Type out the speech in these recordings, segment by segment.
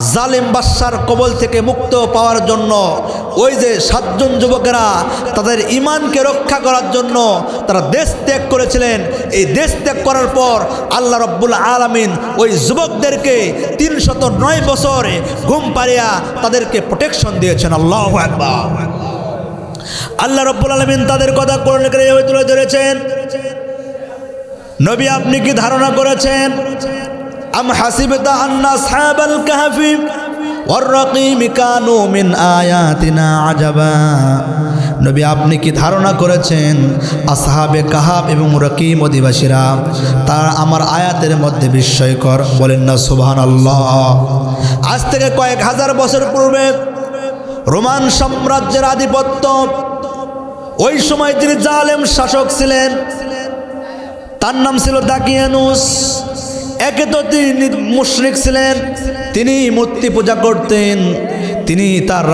জালিম বাদশার কবল থেকে মুক্ত পাওয়ার জন্য ওই যে 7 জন যুবকেরা তাদের ঈমানকে রক্ষা করার জন্য তারা দেশ ত্যাগ করেছিলেন। এই দেশ ত্যাগ করার পর আল্লাহ রাব্বুল আলামিন ওই যুবকদেরকে 309 বছর ঘুম পাড়িয়া তাদেরকে প্রোটেকশন দিয়েছেন। আল্লাহু আকবার। আল্লাহ রাব্বুল আলামিন তাদের কথা কোরআনে কারিমে তুলে ধরেছেন। নবী, আপনি কি ধারণা করেছেন আম হাসিবতা আন্না আসহাবাল কাহফি ওয়ার রাকিম কানু মিন আয়াতিনা আজাবা। নবী, আপনি কি ধারণা করেছেন আসহাবে কাহাফ এবং রাকিম অধিবাসীরা তারা আমার আয়াতের মধ্যে বিস্ময়কর? বলেন না সুবহানাল্লাহ। আজ থেকে কয়েক হাজার বছর পূর্বে রোমান সাম্রাজ্যের আধিপত্য, ওই সময় যিনি জালেম শাসক ছিলেন তার নাম ছিল দাকিয়ানুস। একে তো তিনি মুশরিক ছিলেন, তিনি মূর্তি পূজা করতেন। তিনি তার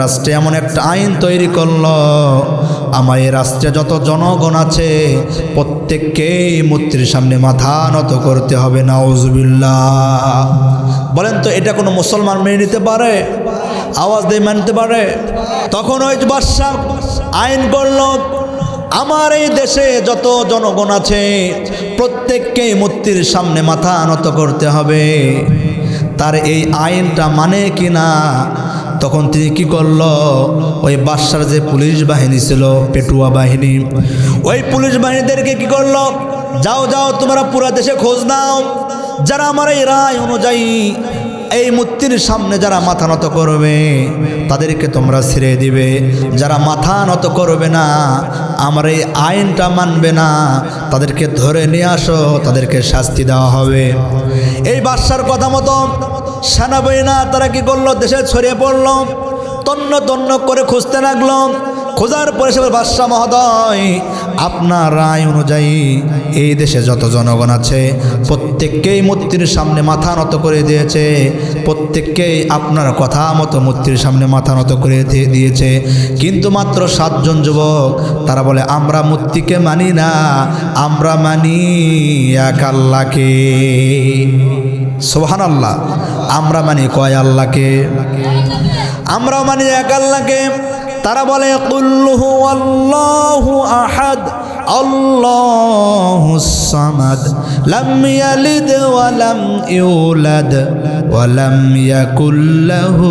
রাষ্ট্রে এমন একটা আইন তৈরি করল, আমার এই রাষ্ট্রে যত জনগণ আছে প্রত্যেককেই মূর্তির সামনে মাথা নত করতে হবে। নাউজুবিল্লাহ। বলেন তো এটা কোনো মুসলমান মেনে নিতে পারে? আওয়াজ দিয়ে মানতে পারে? তখন ওই বাদশা আইন করল, আমার এই দেশে যত জনগণ আছে প্রত্যেককেই মূর্তির সামনে মাথা নত করতে হবে। তার এই আইনটা মানে কি না? তখন তিনি কি করল, ওই বাদশার যে পুলিশ বাহিনী ছিল, পেটুয়া বাহিনী, ওই পুলিশ বাহিনীদেরকে কি করলো, যাও যাও তোমরা পুরো দেশে খোঁজ নাও, যারা আমার এই রায় অনুযায়ী এই মূর্তির সামনে যারা মাথা নত করবে তাদেরকে তোমরা ছেড়ে দিবে, যারা মাথা নত করবে না, আমার এই আইনটা মানবে না, তাদেরকে ধরে নিয়ে আসো, তাদেরকে শাস্তি দেওয়া হবে। এই বাদশার কথা মতো সেনাবাহিনীরা তারা কি করলো, দেশে ছড়িয়ে পড়লো, তন্ন তন্ন করে খুঁজতে লাগলো। খোঁজার পরে সে বাদশা মহোদয়, আপনার রায় অনুযায়ী এই দেশে যত জনগণ আছে প্রত্যেককেই মূর্তির সামনে মাথা নত করে দিয়েছে, প্রত্যেককেই আপনার কথা মতো মূর্তির সামনে মাথা নত করে দিয়েছে, কিন্তু মাত্র 7 জন যুবক তারা বলে আমরা মূর্তিকে মানি না, আমরা মানি এক আল্লাহকে। সুবহানাল্লাহ। আমরা মানি কয় আল্লাহকে? আমরাও মানি এক আল্লাহকে। তারা বলে কুল হুয়াল্লাহু আহাদ আল্লাহুস সামাদ লাম ইয়ালিদ ওয়া লাম ইউলাদ ওয়া লাম ইয়াকুল লাহু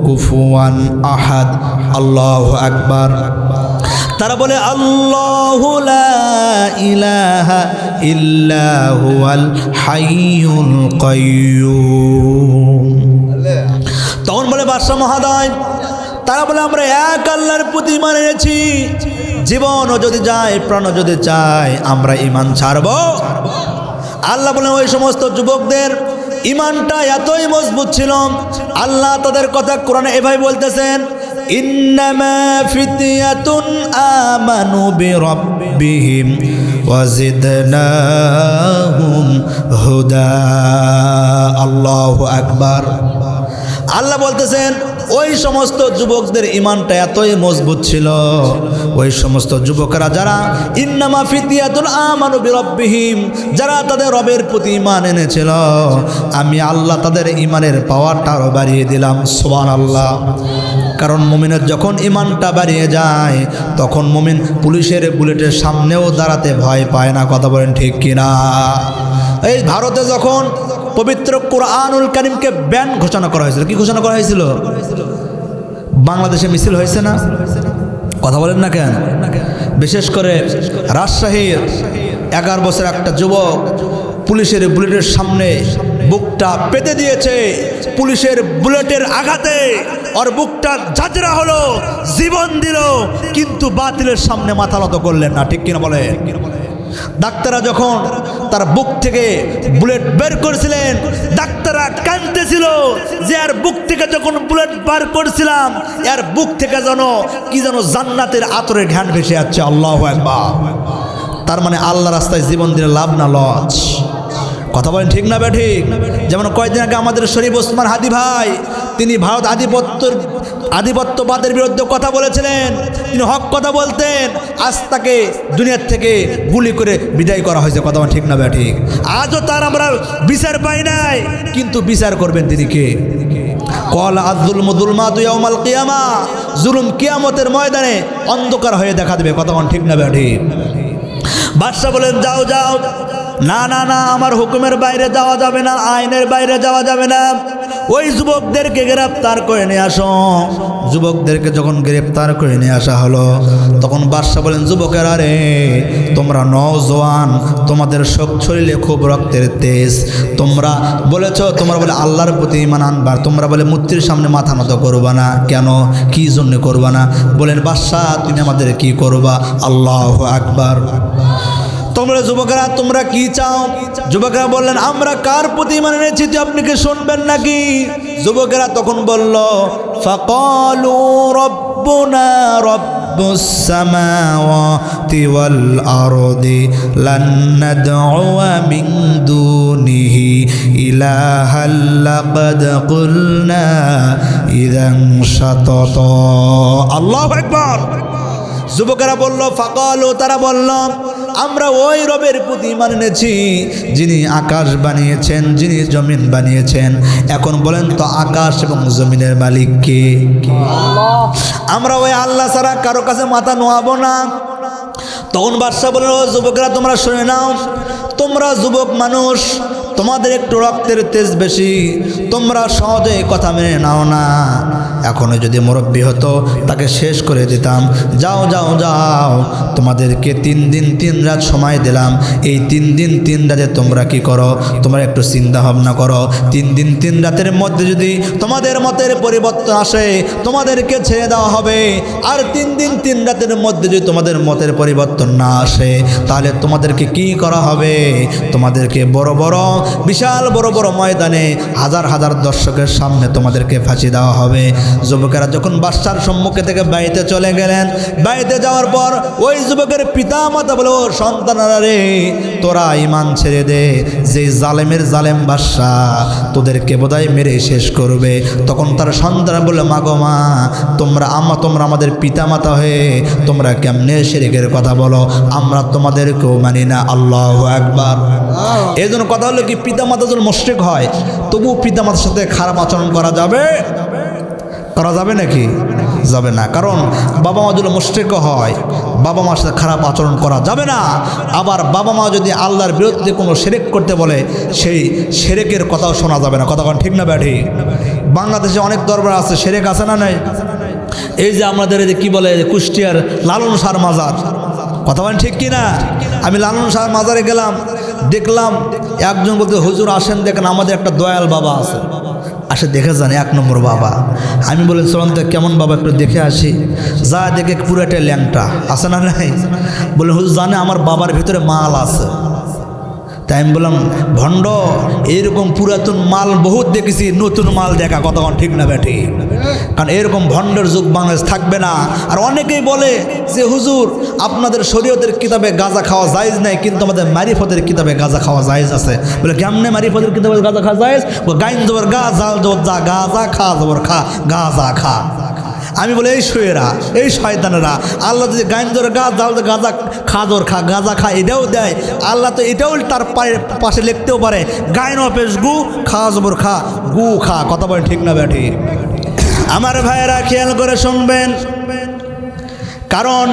কুফুয়ান আহাদ। আল্লাহু আকবার। তারা বলে আল্লাহু লা ইলাহা ইল্লা হুয়াল হাইয়ুল কাইয়্যুম। তখন বলে বাদশা মহোদয়, তারা বলে আমরা এক আল্লাহর প্রতি ঈমান এনেছি, জীবনও যদি যায় প্রাণও যদি চায় আমরা ঈমান ছাড়ব? আল্লাহ বলেন ওই সমস্ত যুবকদের ঈমানটা এতই মজবুত ছিল, আল্লাহ তাদের কথা কোরআনে এভাবে বলতেছেন, ইন্নামা ফিতয়াতুন আমানু বিরাব্বিহিম ওয়া জিদনাহুম হুদা। আল্লাহু আকবার। আল্লাহ বলতেছেন ওই সমস্ত যুবকদের ঈমানটা এতই মজবুত ছিল, ওই সমস্ত যুবকেরা যারা ইন্নামা ফিতয়াতুন আমানু বিরাব্বিহিম, যারা তাদের রবের প্রতি ঈমান এনেছিল, আমি আল্লাহ তাদের ঈমানের পাওয়ারটা আরো বাড়িয়ে দিলাম। সুবহানাল্লাহ। কারণ মুমিনের যখন ঈমানটা বাড়িয়ে যায় তখন মুমিন পুলিশের বুলেটের সামনেও দাঁড়াতে ভয় পায় না। কথা বলেন ঠিক কিনা? এই ভারতে যখন পবিত্র কুরআনুল কারীমকে ব্যান ঘোষণা করা হয়েছিল, কি ঘোষণা করা হয়েছিল? বাংলাদেশে মিছিল হয়েছে না? কথা বলেন না কেন? বিশেষ করে রাজশাহীর 11 বছর একটা যুবক পুলিশের বুলেটের সামনে বুকটা পেতে দিয়েছে, পুলিশের বুলেটের আঘাতে ওর বুকটা ঝাঁঝরা হলো, জীবন দিল, কিন্তু বাতিলের সামনে মাথা নত করলেন না। ঠিক কিনা বলে? ডাক্তাররা যখন তার বুক থেকে বুলেট বের করেছিলেন, ডাক্তাররা কাঁদতেছিল যে এর বুক থেকে যখন বুলেট বার করছিলাম এর বুক থেকে যেন জান্নাতের আতরের ঘ্রাণ ভেসে যাচ্ছে। আল্লাহু আকবার। তার মানে আল্লাহ রাস্তায় জীবন দিলে লাভ না লস? কথা বলেন ঠিক না বে ঠিক? যেমন কয়েকদিন আগে আমাদের শরীফ ওসমান হাদি ভাই তিনি ভারত আধিপত্যবাদের বিরুদ্ধে কথা বলেছিলেন, তিনি হক কথা বলতেন। আজ তাকে দুনিয়ার থেকে গুলি করে বিদায় করা হয়েছে, কথা ঠিক না ঠিক? আজও তার আমরা বিচার পাই নাই, কিন্তু বিচার করবেন তিনি কে? কল আযুলমু যুলমাতু ইয়াউমাল কিয়ামা, জুলুম কিয়ামতের ময়দানে অন্ধকার হয়ে দেখা দেবে, কথা ঠিক না ঠিক? বাদশা বলেন যাও যাও, না না না, আমার হুকুমের বাইরে যাওয়া যাবে না, আইনের বাইরে যাওয়া যাবে না, ওই যুবকদেরকে গ্রেফতার করে নিয়ে আসো। যুবকদেরকে যখন গ্রেফতার করে নিয়ে আসা হলো, তখন বাদশা বলেন যুবকেরা রে, তোমরা নওজোয়ান, তোমাদের শরীরে খুব রক্তের তেজ, তোমরা বলেছো, তোমরা বলে আল্লাহর প্রতি ঈমান আনবার, তোমরা বলে মূর্তির সামনে মাথা নত করবা না, কেন, কি জন্য করবা না? বলেন বাদশা তুমি আমাদের কি করবা? আল্লাহু আকবার। তোমরা যুবকেরা তোমরা কি চাও? যুবকেরা বললেন আমরা কার প্রতি ঈমান এনেছি আপনি কি শুনবেন নাকি? যুবকেরা তখন বলল ফাকালু রব্বুনা রব্বুস সামাওয়াতি ওয়াল আরদি লান নাদউয়া মিন দুনিহি ইলাহাল লাকাদ কুলনা ইযান শাতাতা। আল্লাহু আকবার। যুবকেরা বলল ফাকালু, তারা বলল আমরা ওই রবের প্রতি ঈমান এনেছি যিনি আকাশ বানিয়েছেন, যিনি জমিন বানিয়েছেন। এখন বলেন তো আকাশ এবং জমিনের মালিক কে? আমরা ওই আল্লাহ ছাড়া কারো কাছে মাথা নোয়াবো না। তখন বাদশা বলেন ও যুবকেরা তোমরা শুনে নাও, তোমরা যুবক মানুষ, তোমাদের একটু রক্তের তেজ বেশি, তোমরা সহজে কথা মেনে নাও না। এখনো যদি মুরব্বী হতো তাকে শেষ করে দিতাম। যাও যাও যাও, তোমাদেরকে 3 দিন 3 রাত সময় দিলাম। এই 3 দিন 3 রাতে তোমরা কি করো, তোমরা একটু চিন্তা ভাবনা করো। 3 দিন 3 রাতের মধ্যে যদি তোমাদের মতের পরিবর্তন আসে তোমাদেরকে ছেড়ে দেওয়া হবে। আর 3 দিন 3 রাতের মধ্যে যদি তোমাদের মতের পরিবর্তন না আসে তাহলে তোমাদেরকে কি করা হবে? তোমাদেরকে বড় বড় বিশাল বড় বড় ময়দানে হাজার হাজার দর্শকের সামনে তোমাদেরকে ফাঁসি দেওয়া হবে। যুবকেরা যখন বাদশার সম্মুখে থেকে বাড়িতে চলে গেলেন, বাড়িতে যাওয়ার পর ওই যুবকের পিতা মাতা বলে ও সন্তানরা রে, তোরা ঈমান ছেড়ে দে, যে জালেমের জালেম বাদশা তোদেরকে বোধহয় মেরে শেষ করবে। তখন তার সন্তান বলে মা গো মা, তোমরা আমাদের পিতা মাতা হয়ে তোমরা কেমনে শিরকের কথা বলো, আমরা তোমাদেরকেও মানি না। আল্লাহু আকবার। এই জন্য কথা হলো কি, পিতা মাতা যদি মুশরিক হয় তবু পিতা মাতার সাথে খারাপ আচরণ করা যাবে? করা যাবে নাকি? যাবে না। কারণ বাবা মা যদি মুশরিক হয় বাবা মার সাথে খারাপ আচরণ করা যাবে না। আবার বাবা মা যদি আল্লাহর বিরুদ্ধে কোনো শিরক করতে বলে সেই শিরকের কথাও শোনা যাবে না। কথা ঠিক না ব্যাঠি? বাংলাদেশে অনেক দরবার আছে, শিরক আছে না নাই? এই যে আমাদের এই যে কী বলে কুষ্টিয়ার লালন শাহ মাজার, কথা বলেন ঠিক কি না? আমি লালন শাহ মাজারে গেলাম, দেখলাম একজন বলতে হুজুর আসেন দেখেন আমাদের একটা দয়াল বাবা আছে, আসে দেখে যান 1 নম্বর বাবা। আমি বলেন চলুন তো কেমন বাবা একটু দেখে আসি। যা দেখে পুরাটা ল্যাংটা, আছে না নাই? বলে হুজুর জানে আমার বাবার ভিতরে মাল আছে। তাই আমি বললাম ভণ্ড, এরকম পুরাতন মাল বহুত দেখেছি, নতুন মাল দেখা কথা ঠিক না ব্যাঠি? কারণ এরকম ভণ্ডের যুগ বাংলাদেশ থাকবে না। আর অনেকেই বলে যে হুজুর আপনাদের শরীয়তের কিতাবে গাঁজা খাওয়া জায়েজ নাই, কিন্তু আমাদের মারিফতের কিতাবে গাঁজা খাওয়া জায়েজ আছে। বলে কেমনে মারিফতের কিতাবে গাঁজা খাওয়া জায়েজ? গাইন জবর গা, জাল জবর যা, গাঁজা খা জবর খা, গাঁজা খা। আমি বলে এই শুয়েরা, এই শয়তানেরা, আল্লাহ যদি গাইন জোর গা, জাল গাঁজা খা জোর খা, গাঁজা খা এটাও দেয়, আল্লাহ তো এটাও তার পাশে লিখতেও পারে গাইন অপেশ গু, খা জবর খা, গু খা। কথা বলে ঠিক না ব্যাঠি? আমার ভাইয়েরা খেয়াল করে শুনবেন, কারণ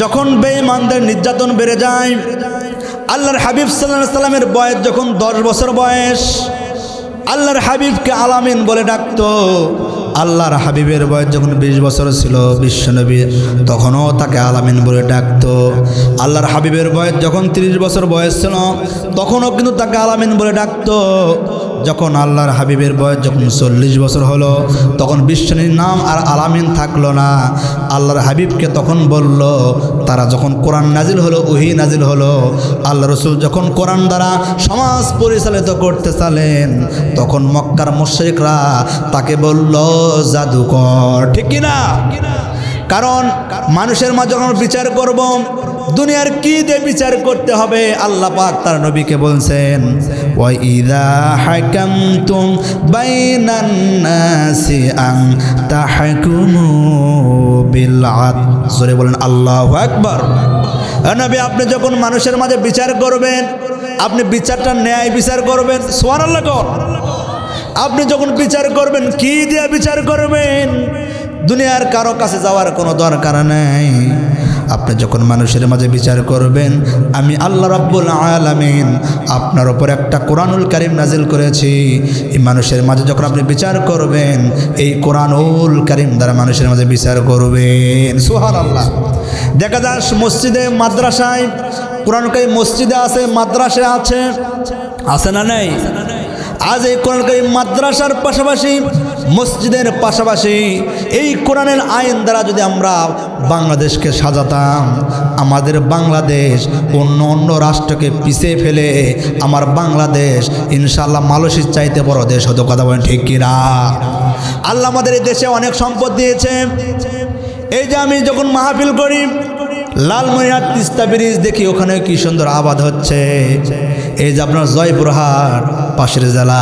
যখন বেঈমানদের নির্যাতন বেড়ে যায়, আল্লাহর হাবিব সাল্লাল্লাহু আলাইহি সাল্লামের বয়স যখন 10 বছর বয়স, আল্লাহর হাবিবকে আলামিন বলে ডাকতো। আল্লাহর হাবিবের বয়স যখন 20 বছর ছিল বিশ্বনবী, তখনও তাকে আলামিন বলে ডাকতো। আল্লাহর হাবিবের বয়স যখন 30 বছর বয়স ছিল তখনও কিন্তু তাকে আলামিন বলে ডাকতো। যখন আল্লাহর হাবিবের বয়স যখন 40 বছর হলো তখন বিশ্বনবীর নাম আর আলামিন থাকলো না। আল্লাহর হাবিবকে তখন বলল, তারা যখন কোরআন নাজিল হলো, ওহী নাজিল হলো, আল্লাহ রসুল যখন কোরআন দ্বারা সমাজ পরিচালিত করতে চালেন, তখন মক্কার মুশরিকরা তাকে বলল জাদুকর। ঠিক কিনা? কারণ মানুষের মাঝে যখন বিচার করব, দুনিয়ার কি দিয়ে বিচার করতে হবে, আল্লাহ পাক তার নবীকে বলছেন ওয়া ইযা হাকামতুম বাইনান নাসি আন তাহকুমু বিল আদল। জোরে বলেন আল্লাহু আকবার। নবী, আপনি যখন মানুষের মাঝে বিচার করবেন, আপনি বিচারটা ন্যায় বিচার করবেন। সুবহানাল্লাহ। আপনি যখন বিচার করবেন, কি দিয়ে বিচার করবেন? দুনিয়ার কারো কাছে যাওয়ার কোনো দরকার নেই। আপনি যখন মানুষের মাঝে বিচার করবেন, আমি আল্লাহ রাব্বুল আলামিন আপনার ওপর একটা কোরআনুল কারীম নাজিল করেছি। এই মানুষের মাঝে যখন আপনি বিচার করবেন, এই কোরআনুল কারীম দ্বারা মানুষের মাঝে বিচার করবেন। সুবহানাল্লাহ। দেখা যায় মসজিদে, মাদ্রাসায়, কোরআন কারীম মসজিদে আছে, মাদ্রাসায় আছে, আছে না নাই? আজ এই কোরআন কারীম মাদ্রাসার পাশাপাশি, মসজিদের পাশাপাশি এই কোরআনের আইন দ্বারা যদি আমরা বাংলাদেশকে সাজাতাম, আমাদের বাংলাদেশ অন্য অন্য রাষ্ট্রকে পিছিয়ে ফেলে আমার বাংলাদেশ ইনশাআল্লাহ মালয়েশিয়ার চাইতে বড় দেশ হতো। কথা বলেন ঠিক কিনা? আল্লাহ আমাদের এই দেশে অনেক সম্পদ দিয়েছে। এই যে আমি যখন মাহফিল করি, লালমনিরহাট তিস্তা ব্রিজ দেখি, ওখানে কি সুন্দর আবাদ হচ্ছে। এই যে আপনার জয়পুরহাট পাশের জেলা,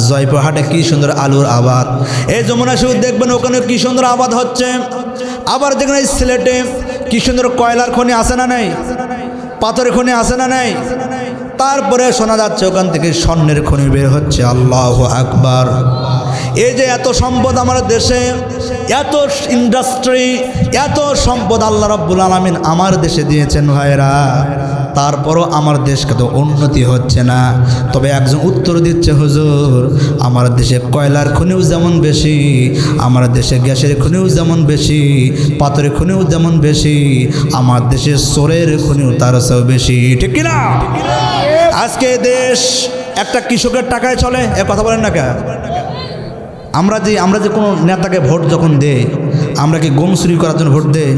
জয়পুরহাটে কি সুন্দর আলুর আবাদ। এই যমুনা সেতু দেখবেন, ওখানে কি সুন্দর আবাদ হচ্ছে। আবার দেখবেন এই সিলেটে কি সুন্দর কয়লার খনি আছে না নাই, পাথরের খনি আছে না নাই। তারপরে শোনা যাচ্ছে ওখান থেকে স্বর্ণের খনি বের হচ্ছে। আল্লাহু আকবার। এই যে এত সম্পদ আমার দেশে, এত ইন্ডাস্ট্রি, এত সম্পদ আল্লাহ রাব্বুল আলামিন আমার দেশে দিয়েছেন ভাইরা, তারপরও আমার দেশকে তো উন্নতি হচ্ছে না। তবে একজন উত্তর দিচ্ছে, হুজুর আমার দেশে কয়লার খনিও যেমন বেশি, আমার দেশে গ্যাসের খনিও যেমন বেশি, পাথরের খনিও যেমন বেশি, আমার দেশে সোরের খনিও তার চেয়েও বেশি। ঠিক কিনা? আজকে দেশ একটা কৃষকের টাকায় চলে। এ কথা বলেন না কে? আমরা যে কোনো নেতাকে ভোট যখন দেই, আমরা কি গম চুরি করার জন্য ভোট দেই?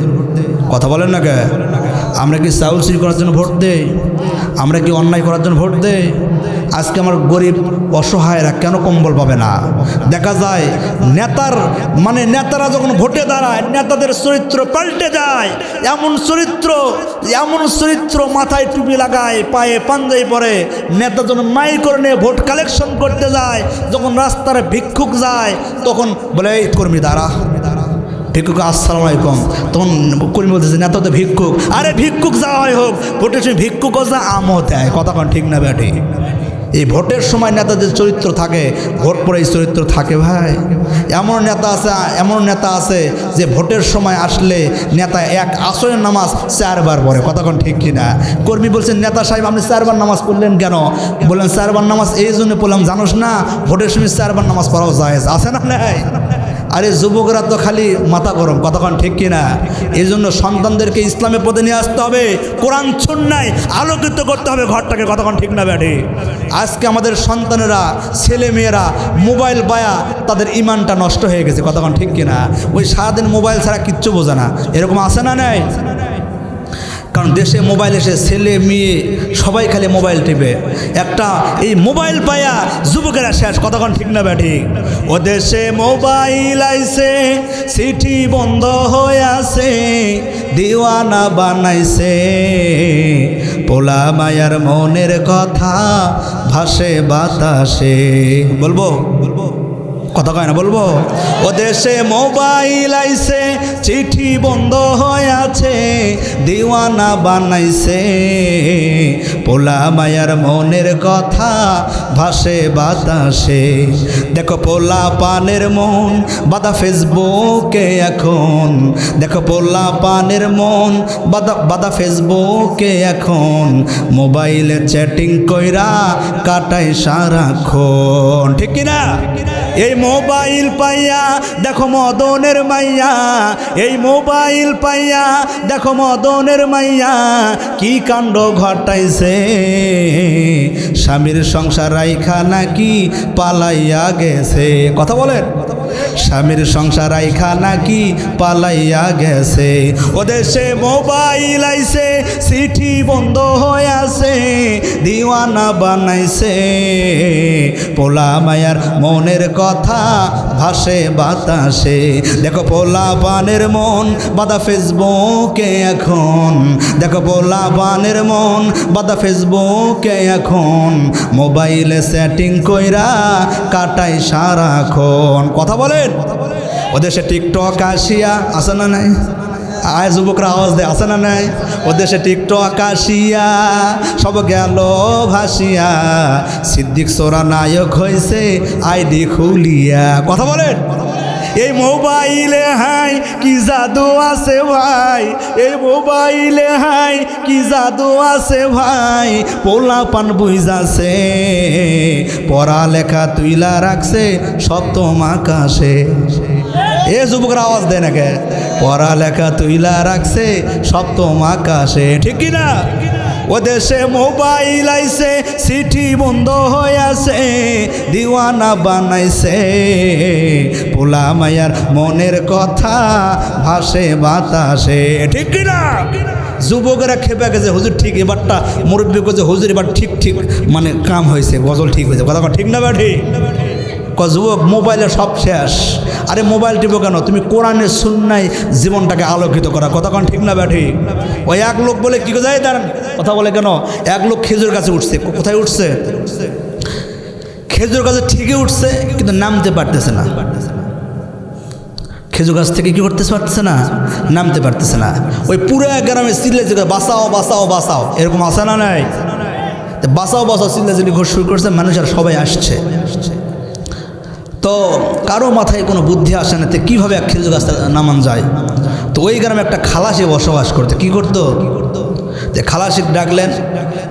কথা বলেন না কে? আমরা কি চাউল চুরি করার জন্য ভোট দেই? আমরা কি অন্যায় করার জন্য ভোট দেই? আজকে আমার গরিব অসহায়রা কেন কম্বল পাবে না? দেখা যায় নেতারা যখন ভোটে দাঁড়ায়, নেতাদের চরিত্র পাল্টে যায়। এমন চরিত্র মাথায় টুপি লাগায়, পায়ে পাঞ্জাবি পরে, নেতা যখন মাই করে নিয়ে ভোট কালেকশন করতে যায়, যখন রাস্তার ভিক্ষুক যায়, তখন বলে এই কর্মী দাঁড়া, ভিক্ষুক আসসালামু আলাইকুম। তখন কর্মী বলতেছে নেতা তো ভিক্ষুক। আরে ভিক্ষুক যা হয় হোক, ভোটের সময় ভিক্ষুকও যা আমও দেয়। কথা কন ঠিক না ব্যাটি? এই ভোটের সময় নেতাদের চরিত্র থাকে, ভোট পরে এই চরিত্র থাকে ভাই। এমন নেতা আছে যে ভোটের সময় আসলে নেতা এক আসরের নামাজ 4 বার পড়ে। কতক্ষণ ঠিক কিনা? কর্মী বলছেন, নেতা সাহেব আপনি 4 বার নামাজ পড়লেন কেন? বললেন 4 বার নামাজ এই জন্য পড়লাম, জানোস না ভোটের সময় 4 বার নামাজ পড়াও জায়েজ আছে না নাই? আরে যুবকরা তো খালি মাথা গরম। কতক্ষণ ঠিক কিনা? এই জন্য সন্তানদেরকে ইসলামের পথে নিয়ে আসতে হবে, কোরআন সুন্নাহয় আলোকিত করতে হবে ঘরটাকে। কতক্ষণ ঠিক না ব্যাটে? আজকে আমাদের সন্তানেরা, ছেলে মেয়েরা মোবাইল পায়া তাদের ইমানটা নষ্ট হয়ে গেছে। কতক্ষণ ঠিক কিনা? ওই সারাদিন মোবাইল ছাড়া কিচ্ছু বোঝে না। এরকম আছে না নাই? কারণ দেশে মোবাইল এসে ছেলে মেয়ে সবাই খালি মোবাইল টিপে। একটা এই মোবাইল পায়া যুবকেরা শেষ। কতক্ষণ ঠিক না ব্যাটি? ও দেশে মোবাইল আইছে, চিঠি বন্ধ হয়ে আছে, দিওয়ানা বানাইছে, পোলা মায়ার মনের কথা ভাসে বাতাসে। বলবো কথা কয় না? বলবো। ও দেশে মোবাইল আইছে, চিঠি বন্ধ হয়ে আছে, দিওয়ানা বানাইছে, পোলা মায়ার মনের কথা ভাসে বাতাসে। দেখো পোলা পানের মন বাদা ফেসবুকে এখন, দেখো পোলা পানের মন বাদা ফেসবুকে এখন, মোবাইলে চ্যাটিং কইরা কাটায় সারাক্ষণ। ঠিক কিনা? এই মোবাইল পাইয়া দেখো মদনের মাইয়া, এই মোবাইল পাইয়া দেখো মদনের মাইয়া, কি কাণ্ড ঘটাইছে, স্বামীর সংসার রাইখা নাকি পালাইয়া গেছে। কথা বলেন। স্বামীর সংসার আইখা নাকি পালাইয়া গেছে, ওদেশে মোবাইল আইছে, চিঠি বন্ধ হয়ে আছে, দিওয়ানা বানাইছে, পোলা মায়ার মনের কথা ভাসে বাতাসে। দেখো পোলা পানের মন বাদা ফেসবুকে এখন, দেখো পোলা পানের মন বাদা ফেসবুকে এখন, মোবাইলে সেটিং কইরা কাটাই সারাক্ষণ। কথা বলেন, ওদেশে টিকটক আসিয়া আছে না নাই? আয় যুবকরা আওয়াজ দেয়, আছে না নাই? ওদেশে টিকটক আসিয়া সব গেল ভাসিয়া, সিদ্দিক সোরা নায়ক হয়েছে আইডি খুলিয়া। কথা বলেন, এই মোবাইলে হাই কি জাদু আছে ভাই, এই মোবাইলে হাই কি জাদু আছে ভাই, পোলা পান বুঝাছে, পড়ালেখা তুইলা রাখছে সপ্তম আকাশে। এ যুবকরা আওয়াজ দেয় নাকি? পড়ালেখা তুইলা রাখছে সপ্তম আকাশে, ঠিক কিনা? ও দেশে মোবাইল আইছে, চিঠি বন্ধ হয়ে আছে, দিওয়ানা বানাইছে, পোলা মায়ার মনের কথা ভাসে বাতাসে, ঠিক কিনা? যুবকেরা খেপে গেছে, হুজুর ঠিক এবারটা, মুরব্বী করছে হুজুর এবার ঠিক ঠিক মানে কাম হয়েছে, গজল ঠিক হয়েছে। কথা ঠিক না বা ঠিক? যুবক মোবাইলে সব শেষ। আরে মোবাইল টিপো কেন? তুমি কোরআনের সুন্নায় জীবনটাকে আলোকিত করা। কথা কন ঠিক না ব্যাঠি? ওই এক লোক বলে কি যায় দাঁড়ান কথা বলে কেন? এক লোক খেজুর গাছে উঠছে। কোথায় উঠছে? খেজুর গাছে ঠিকই উঠছে, কিন্তু নামতে পারতেছে না। খেজুর গাছ থেকে কি করতে পারতেছে না? নামতে পারতেছে না। ওই পুরো গ্রামে চিল্লাচিল্লি করে বাঁচাও বাঁচাও বাঁচাও, এরকম আসে না নাই? বাঁচাও বাঁচাও চিল্লাচিল্লি ঘোষ শুরু করছে, মানুষের সবাই আসছে। তো কারো মাথায় কোনো বুদ্ধি আসে না, তো কীভাবে এক খেজুর গাছটা নামান যায়। তো ওই গ্রামে একটা খালাসি বসবাস করতে, কি করতো? যে খালাসি ডাকলেন,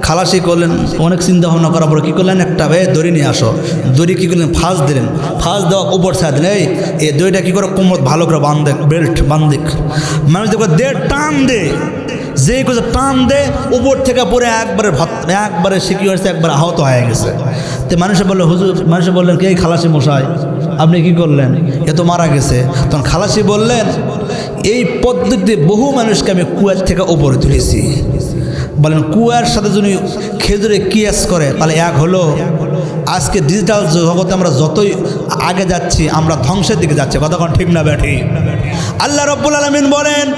খালাসি করলেন, অনেক চিন্তা ভাবনা করার পরে কী করলেন, একটা দড়ি নিয়ে আসো। দড়ি কী করলেন? ফাঁস দিলেন। ফাঁস দেওয়া উপর ছাড় দিলেন। এই দড়িটা কী করে কোমর ভালো করে বান্ধে, বেল্ট বান্ধিক মানুষ দেখো দে টান দে, যে কিছু টান দে উপর থেকে পরে একবারে শিখি হয়েছে, একবার আহত হয়ে গেছে। তো মানুষে বললো হুজুর, মানুষে বললেন কে? খালাসি মশাই আপনি কি করলেন? এ তো মারা গেছে। তখন খালাসি বললেন এই পদ্ধতিতে বহু মানুষকে আমি কুয়ার থেকে ওপরে তুলেছি। বলেন কুয়ার সাথে যদি খেজুরে কিয়াস করে তাহলে এক হলো। আজকে ডিজিটাল জগতে আমরা যতই আগে যাচ্ছি আমরা ধ্বংসের দিকে যাচ্ছি। কতক্ষণ ঠিক না ব্যাঠি? আল্লাহ রাব্বুল আলামিন বলেন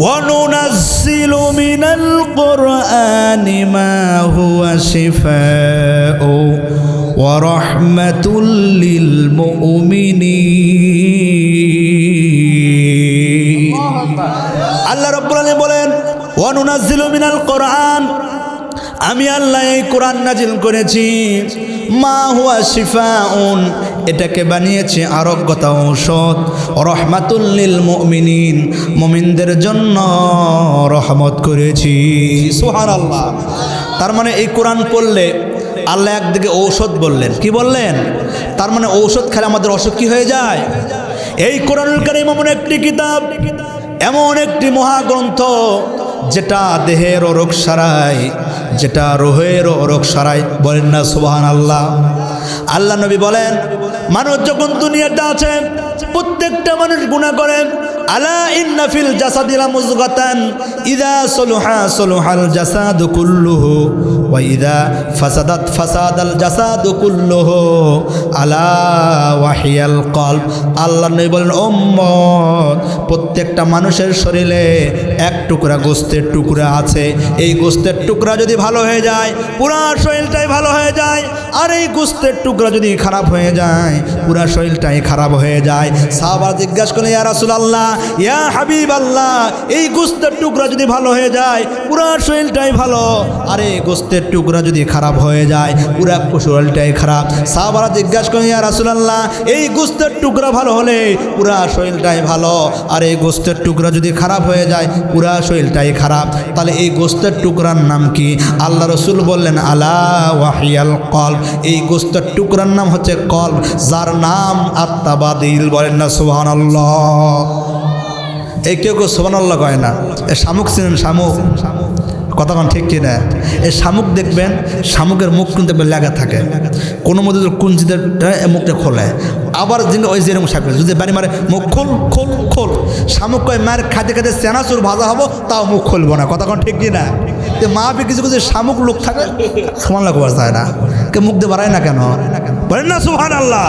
وَنُنَزِّلُ مِنَ الْقُرْآنِ مَا هُوَ شِفَاءٌ وَرَحْمَةٌ لِّلْمُؤْمِنِينَ। আল্লাহ রাব্বুল আলামিন বলেন ওয়ানুনাজ্জিলু মিনাল কোরআন, আমি আল্লাহ এই কোরআন নাজিল করেছি, মা হুয়া শিফাউন, এটাকে বানিয়েছি আরোগ্যতা ঔষধ, রহমাতুল লিল মুমিনিন, মুমিনদের জন্য রহমত করেছি। সুবহানাল্লাহ। তার মানে এই কোরআন পড়লে আল্লাহ একদিকে ঔষধ বললেন, কি বললেন? তার মানে ঔষধ খেলে আমাদের অসুখ কি হয়ে যায়? এই কোরআনুল কারীম এমন একটি কিতাব, এমন একটি মহাগ্রন্থ যেটা দেহের রোগ সারায়, যেটা রোহের রোগ সারায়। বলেন না সুবহানাল্লাহ। আল্লাহ নবী বলেন মানুষ যখন দুনিয়াতে আছে প্রত্যেকটা মানুষ গুনাহ করে। আলা ইন্না ফিল জাসাদি লামুযগাতান ইযা সলুহা সলুহাল জাসাদু কুল্লুহু ওয়া ইযা ফাসাদাত ফাসাদাল জাসাদু কুল্লুহু আলা ওয়াহিয়াল কলব। আল্লাহ নবী বলেন উম্মত, প্রত্যেকটা মানুষের শরীরে এক টুকরা গোশতের টুকরা আছে। এই গোশতের টুকরা যদি ভালো হয়ে যায় পুরা শরীরটাই ভালো হয়ে যায়, আর এই গোশতের টুকরা যদি খারাপ হয়ে যায় পুরা শরীরটাই খারাপ হয়ে যায়। সাহাবা জিজ্ঞাসা করলেন ইয়া রাসূলুল্লাহ, ইয়া হাবিবাল্লাহ, এই গোশতের টুকরা যদি ভালো হয়ে যায় পুরা শরীরটাই ভালো, আর এই গোশতের টুকরা যদি খারাপ হয়ে যায় পুরা শরীরটাই খারাপ। সাহাবারা জিজ্ঞাসা করলেন ইয়া রাসূলুল্লাহ, এই গোশতের টুকরা ভালো হলে পুরা শরীরটাই ভালো, আর এই গোশতের টুকরা যদি খারাপ হয়ে যায় পুরা শরীরটাই খারাপ, তাহলে এই গোশতের টুকরার নাম কি? আল্লাহ রাসূল বললেন আলা ওয়াহিয়াল কলব, এই গোশতের টুকরার নাম হচ্ছে কলব, যার নাম আত্মাবাদিল। বলেন না সুবহানাল্লাহ। এই কেউ কেউ সুবহানাল্লাহ কয় না। এ শামুক চিনেন? শামুক কতক্ষণ ঠিক কিনা? এই শামুক দেখবেন, শামুকের মুখ কিন্তু লেগা থাকে, কোনো মধ্যে কুঞ্চিতে মুখটা খোলে, আবার ওই যেরকম সাপে যদি বাড়ি মারে মুখ খোল খোল খোল, শামুক কয় মায়ের খাতে খাতে চেনাচুর ভাজা হবো তাও মুখ খুলবো না। কতক্ষণ ঠিক কিনা? মা বি কিছু কিছু শামুক লোক থাকে সমান লাগবো যায় না, কে মুখ দিয়ে বাড়ায় না কেন? বলেন না সুবহানাল্লাহ।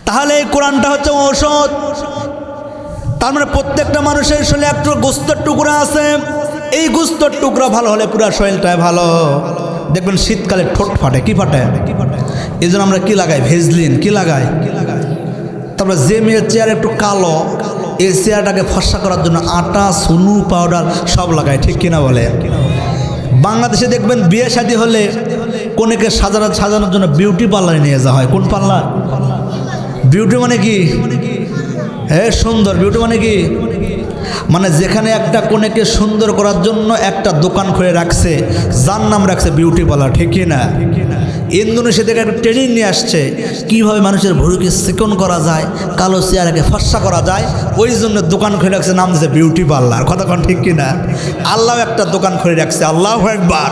তাহলে এই কোরআনটা হচ্ছে ঔষধ। তার মানে প্রত্যেকটা মানুষের শরীরে একটু গোস্তের টুকরা আছে, এই গোস্তের টুকরা ভালো হলে পুরো শরীরটাই ভালো। দেখবেন শীতকালে ঠোঁট ফাটে, কি ফাটে? এই জন্য আমরা কি লাগাই? ভেজলিন। কি লাগাই? তারপরে যে মেয়ের চেয়ার একটু কালো, এই চেয়ারটাকে ফর্সা করার জন্য আটা, সুনু, পাউডার সব লাগায়, ঠিক কিনা বলে? বাংলাদেশে দেখবেন বিয়ে শাদী হলে কনেকে সাজানোর জন্য বিউটি পার্লারে নিয়ে যাওয়া হয়। কোন পার্লার? বিউটি মানে কি? হ্যাঁ, সুন্দর। বিউটি মানে কি? মানে যেখানে একটা কনেকে সুন্দর করার জন্য একটা দোকান খুলে রাখছে, যার নাম রাখছে বিউটি পার্লার, ঠিক না? ইন্দোনেশিয়া থেকে একটা ট্রেনিং নিয়ে আসছে কীভাবে মানুষের ভুরুকে চিকন করা যায়, কালো চেয়ারকে ফর্সা করা যায়, ওই জন্য দোকান খুলে রাখছে, নাম দিচ্ছে বিউটি পার্লার। কতক্ষণ ঠিক কিনা? আল্লাহ একটা দোকান খুলে রাখছে, আল্লাহু আকবার।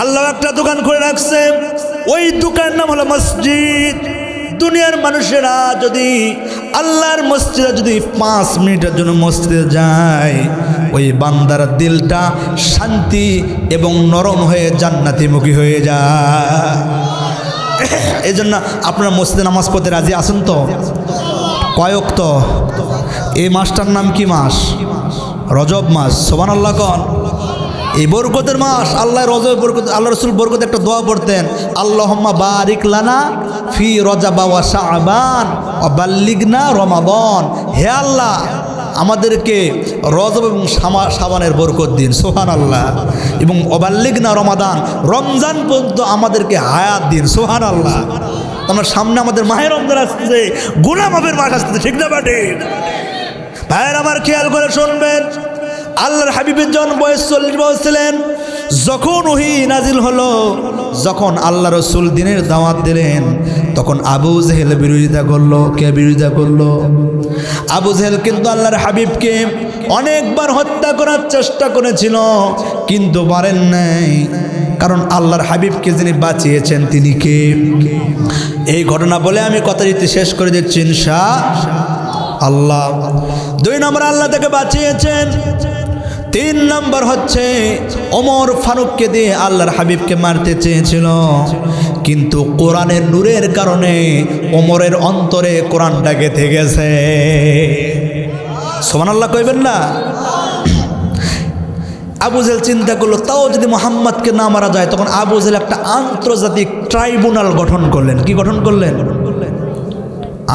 আল্লাহ একটা দোকান খুলে রাখছে, ওই দোকানের নাম হলো মসজিদ। দুনিয়ার মানুষেরা যদি আল্লাহর মসজিদে যদি 5 মিনিটের জন্য মসজিদে যায়, ওই বান্দার দিলটা শান্তি এবং নরম হয়ে জান্নাতিমুখী হয়ে যায়। এই জন্য আপনারা মসজিদে নামাজ পড়তে রাজি আছেন তো? কয় ওয়াক্ত? এই মাসটার নাম কি মাস? রজব মাস। সুবহানাল্লাহ কোন? এই বরকতের মাস, আল্লাহ রজব বরকত, আল্লাহ রসুল বরকত একটা দোয়া পড়তেন, আল্লাহুম্মা বারিক লানা ফি রজব ওয়া শাবান ওয়া বাল্লিগনা রমাদান। হে আল্লাহ, আমাদেরকে রজব এবং শাবানের বরকত দিন, সুবহানাল্লাহ, এবং ওয়াবাল্লিগনা রমাদান, রমজান পর্যন্ত আমাদেরকে হায়াত দিন, সুবহানাল্লাহ। আমার সামনে আমাদের মাহে রমজান আসছে, গুনাহ মাফের মাস আসছে, ঠিক না বাটে? ভাইয়ের আমার খেয়াল করে শুনবেন, আল্লাহর হাবিবের জন্ম বয়স 40 বছর ছিলেন যখন ওহী নাজিল হলো, যখন আল্লাহ রসুল দিনের দাওয়াত দিলেন, তখন আবু জেহেল বিরোধিতা করলো। কে বিরোধিতা করলো? আবু জেহেল কিন্তু আল্লাহর হাবিবকে অনেকবার হত্যা করার চেষ্টা করেছিল, কিন্তু পারেন নাই, কারণ আল্লাহর হাবিবকে যিনি বাঁচিয়েছেন তিনি কে? এই ঘটনা বলে আমি কথা দিতে শেষ করে দিচ্ছি ইনশাআল্লাহ। 2 নম্বর আল্লাহ তাকে বাঁচিয়েছেন। 3 নম্বর হচ্ছে ওমর ফারুককে দিয়ে আল্লাহর হাবিবকে মারতে চেয়েছিল, কিন্তু কোরআনের নূরের কারণে ওমরের অন্তরে কোরআনটা গেঁথে গেছে। সুবহানাল্লাহ কইবেন না? আবু জেহেল চিন্তা করলো, তাও যদি মুহাম্মদকে না মারা যায়, তখন আবু জেহেল একটা আন্তর্জাতিক ট্রাইব্যুনাল গঠন করলেন। কি গঠন করলেন?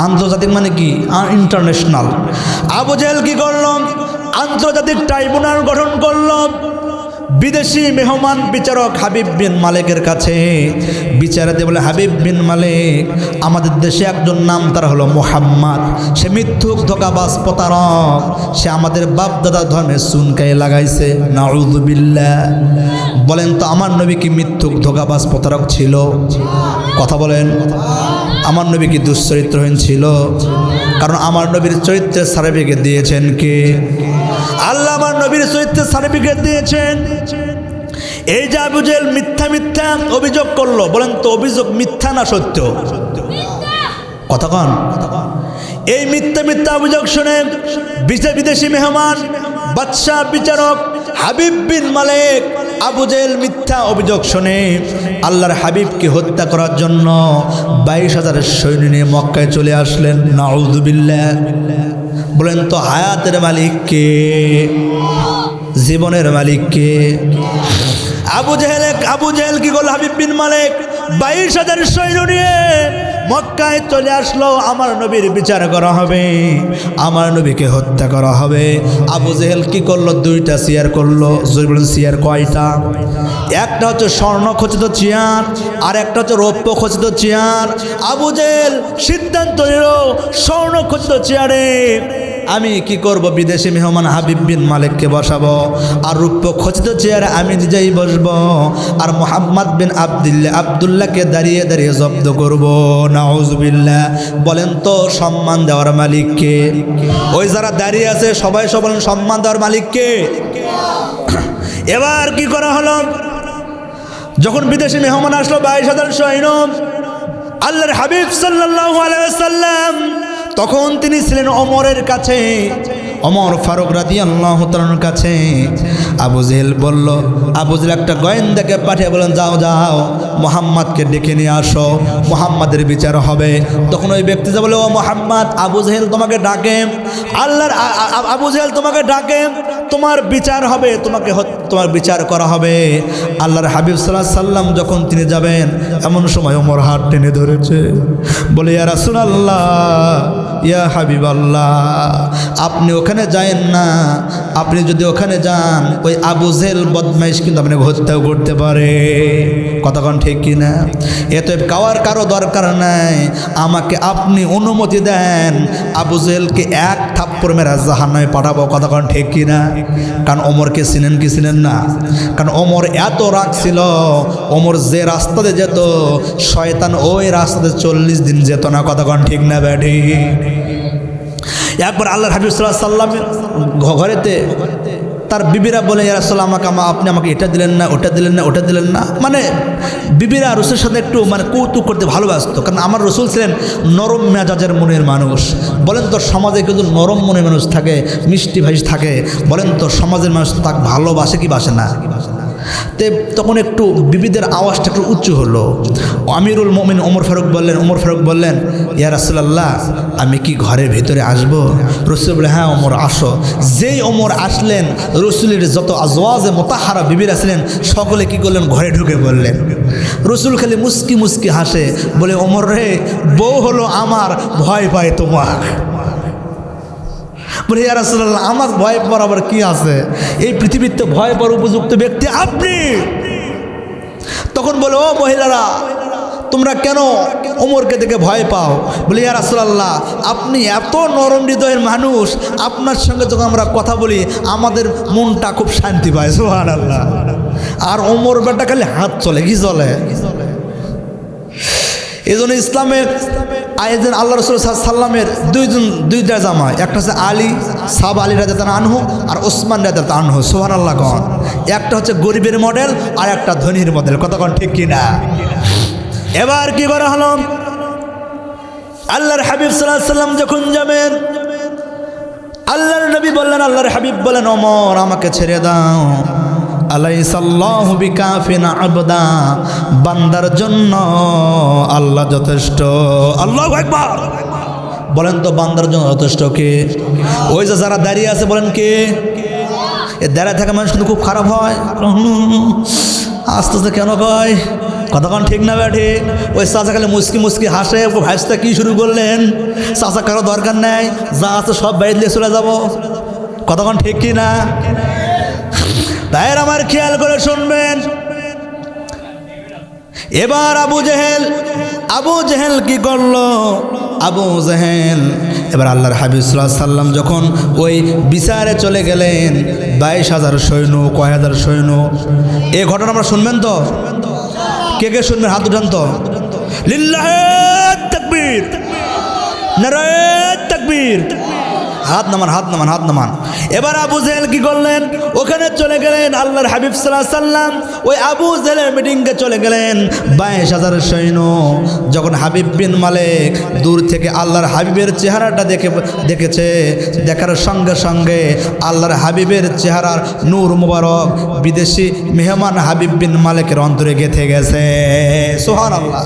আন্তর্জাতিক মানে কি? ইন্টারন্যাশনাল। আবু জেহেল কি করল? আন্তর্জাতিক ট্রাইব্যুনাল গঠন করল। বিদেশি মেহমান বিচারক হাবিব বিন মালিকের কাছে বিচারাতে বলে, হাবিব বিন মালিক, আমাদের দেশে একজন নাম, তার হলো মুহাম্মদ, সে মিথ্যুক, ধোঁকাবাজ, প্রতারক, সে আমাদের বাপ দাদা ধর্মের চুনকাই লাগাইছে, নাউযুবিল্লাহ। বলেন তো, আমার নবী কি মিথ্যুক, ধোঁকাবাজ, প্রতারক ছিল? কথা বলেন। আমার নবী কি দুশ্চরিত্রহীন ছিল? কারণ আমার নবীর চরিত্রের সার্টিফিকেট দিয়েছেন কে? আল্লাহ আমার নবীর চরিত্রের সার্টিফিকেট দিয়েছেন। এই যে আবু জেহেল মিথ্যা মিথ্যা অভিযোগ করলো, বলেন তো অভিযোগ মিথ্যা না সত্য? কথা কন। এই মিথ্যা মিথ্যা অভিযোগ শুনে বিদেশি মেহমান, বাদশাহ, বিচারক হাবিব বিন মালিক, আবু জেহেল মিথ্যা অভিযোগ শুনে আল্লাহর হাবিবকে হত্যা করার জন্য 22,000 সৈন্য নিয়ে মক্কায় চলে আসলেন। নাউযুবিল্লাহ। বলেন তো হায়াতের মালিক কে? জীবনের মালিক কে? আবু জেহেল কি করলো? হাবিব বিন মালিক 22,000 সৈন্য নিয়ে মক্কায় চলে আসলো, আমার নবীর বিচার করা হবে, আমার নবীকে হত্যা করা হবে। আবু জেহেল কি করলো? 2টা চেয়ার করলো। চেয়ার কয়টা? একটা হচ্ছে স্বর্ণ খচিত চেয়ার, আর একটা হচ্ছে রৌপ্য খচিত চেয়ার। আবু জেহেল সিদ্ধান্ত নিল স্বর্ণ খচিত চেয়ারে আমি কি করব, বিদেশি মেহমান হাবিব বিন মালিককে বসাবো, আর রূপ্য খচিত চেয়ারে আমি নিজেই বসবো, আর মুহাম্মদ বিন আব্দুল্লাহকে দাঁড়িয়ে দাঁড়িয়ে জব্দ করব। নাউজুবিল্লাহ। বলেন তো সম্মান দেওয়ার মালিক কে? ওই যারা দাঁড়িয়ে আছে সবাই সব বলেন সম্মান দেওয়ার মালিক কে? এবার কি করা হলো, যখন বিদেশি মেহমান আসলো 22,000 সৈন্য, আল্লাহর হাবিব সাল্লাল্লাহু আলাইহি ওয়াসাল্লাম তখন তিনি ছিলেন ওমরের কাছে, ওমর ফারুক রাদিয়াল্লাহু তাআলার কাছে। আবু জেহেল বলল, আবু জেহেল একটা গোয়েন্দাকে পাঠিয়ে বলেন, যাও যাও মুহাম্মাদকে ডেকে নিয়ে আসো, মুহাম্মাদের বিচার হবে। তখন ওই ব্যক্তি যা বলে, ও মুহাম্মদ, আবু জেহেল তোমাকে ডাকে, আল্লাহর আবু জেহেল তোমাকে ডাকে, তোমার বিচার হবে, তোমার বিচার করা হবে। আল্লাহর হাবিব সাল্লাল্লাহু আলাইহি সাল্লাম যখন তিনি যাবেন, এমন সময় ওমর হাত টেনে ধরেছে, বলে, ইয়া রাসূলুল্লাহ, ইয়া হাবিবাল্লাহ, আপনি ওখানে যায়েন না, আপনি যদি ওখানে যান ওই আবু জেহেল বদমাইশ কিন্তু আপনাকে হত্যাও করতে পারে। কতক্ষণ ঠিক কিনা? এত কারো দরকার নাই, আমাকে আপনি অনুমতি দেন, আবু জেহেলকে এক থাপ্পড় মেরে জাহান্নামে পাঠাবো। কতক্ষণ ঠিক কিনা? কারণ ওমরকে চিনেন কি চিনেন না? কারণ ওমর এত রাগ ছিল, ওমর যে রাস্তাতে যেত শয়তান ওই রাস্তাতে 40 দিন যেত না। কতক্ষণ ঠিক না ব্যাঠি? একবার আল্লাহর হাবিব সাল্লাল্লাহু আলাইহি সাল্লামের ঘরেতে তার বিবিরা বলে, ইয়া রাসূলুল্লাহ, আপনি আমাকে এটা দিলেন না, ওটা দিলেন না, ওটা দিলেন না। মানে বিবিরা রসুলের সাথে একটু কৌতুক করতে ভালোবাসতো, কারণ আমার রসুল ছিলেন নরম মেজাজের মনের মানুষ। বলেন তো সমাজে কিন্তু নরম মনের মানুষ থাকে, মিষ্টি ভাষী থাকে, বলেন তো সমাজের মানুষ তাকে ভালোবাসে কি বাসে না? তখন একটু বিবিদের আওয়াজটা একটু উঁচু হলো। আমিরুল মুমিন ওমর ফারুক বললেন, ইয়া রাসূলুল্লাহ, আমি কি ঘরের ভিতরে আসব? রসুল বলে, হ্যাঁ ওমর আসো। যেই ওমর আসলেন, রসুলের যত আজওয়াজে মুতাহহারা বিবিরা ছিলেন সকলে কি করলেন, ঘরে ঢুকে পড়লেন। রসুল খালি মুস্কি মুস্কি হাসে, বলে, ওমর রে, বউ হলো আমার, ভয় পায় তোমার। বলে, ইয়া রাসূলুল্লাহ, আমার ভয় পাওয়ার আবার কি আছে? এই পৃথিবীতে ভয় পাওয়ার উপযুক্ত ব্যক্তি আপনি। তখন বলে, ও মহিলারা, তোমরা কেন ওমরকে দেখে ভয় পাও? বলে, ইয়া রাসূলুল্লাহ, আপনি এত নরম হৃদয়ের মানুষ, আপনার সঙ্গে যখন আমরা কথা বলি আমাদের মনটা খুব শান্তি পায়। সুবহানাল্লাহ। আর ওমর বেটা খালি হাত চলে, কি চলে? এই জন্য ইসলামের আয়ের আল্লাহ রাসূল সাল্লাল্লাহু আলাইহি সাল্লামের দুইটা জামা, একটা হচ্ছে আলী সাহাবা আলী রাদিয়াল্লাহু আনহু আর ওসমান রাদিয়াল্লাহু আনহু। সুবহানাল্লাহ। কোন একটা হচ্ছে গরিবের মডেল আর একটা ধনীর মডেল। কতক্ষণ ঠিক কিনা? এবার কি করা হলো, আল্লাহর হাবিব সাল্লাল্লাহু আলাইহি সাল্লাম যখন যাবেন, আল্লাহর নবী বললেন, আল্লাহর হাবিব বলেন, ওমর আমাকে ছেড়ে দাও। আলাইসাল্লাহু বিকাফিন আবদা, বান্দার জন্য আল্লাহ যথেষ্ট। আল্লাহু আকবার। বলেন তো বান্দার জন্য যথেষ্ট কে? ওই যে যারা দাঁড়িয়ে আছে, বলেন কে? এ দাঁড়িয়ে থাকা মানুষ কিন্তু খুব খারাপ হয়, আস্তে আস্তে কেন কয়? কতক্ষণ ঠিক না ব্যাঠি? ওই চাচা খালি মুস্কি মুস্কি হাসে, ভাইসটা কি শুরু করলেন? চাচা কারো দরকার নেই, যা আছে সব বাইরে দিয়ে চলে যাবো। কতক্ষণ ঠিক কি না? ভাইয়ের আমার খেয়াল করে শুনবেন। এবার আবু জেহেল কি করলো? আবু জেহেল এবার আল্লাহর হাবিব সাল্লাল্লাহু আলাইহি সাল্লাম যখন ওই বিচারে চলে গেলেন, 22,000 সৈন্য, কয় হাজার সৈন্য। এই ঘটনা আমরা শুনবেন তো? কে কে শুনবেন? হাত উঠান তো। লিল্লাহি তাকবীর, নারায়ে তাকবীর। হাত নামান। এবার আবু জেহেল কি করলেন? ওখানে চলে গেলেন। আল্লাহর হাবিব সাল্লাল্লাহু আলাইহি সাল্লাম ওই আবু জেহেলের মিটিংয়ে চলে গেলেন। 22,000 সৈন্য। যখন হাবিব বিন মালিক দূর থেকে আল্লাহর হাবিবের চেহারাটা দেখেছে, দেখার সঙ্গে সঙ্গে আল্লাহর হাবিবের চেহারার নূর মুবারক বিদেশি মেহমান হাবিব বিন মালিকের অন্তরে গেঁথে গেছে। সুবহানাল্লাহ।